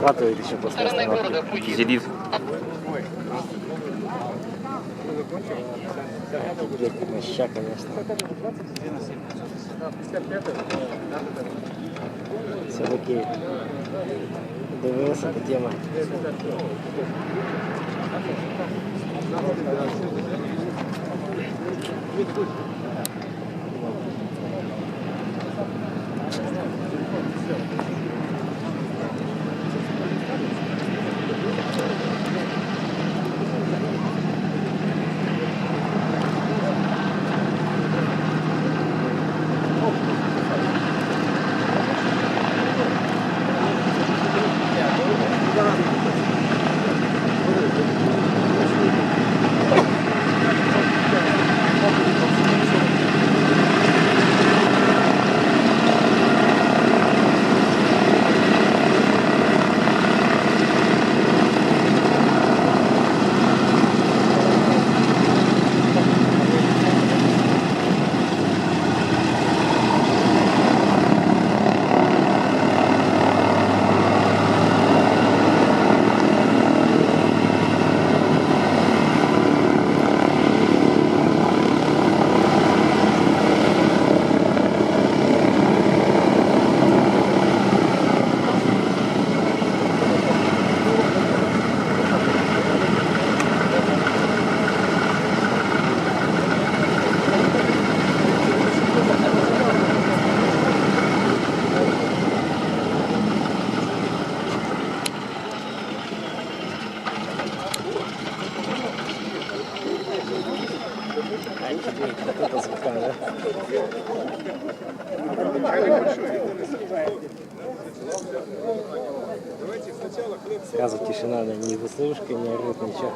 Откатывает еще после остановки. Зелит. Офигеть, моща, конечно. Все-таки ДВС это тема. Это звука, да? Сразу тишина, да, ни выслушка, ни орут, ничего.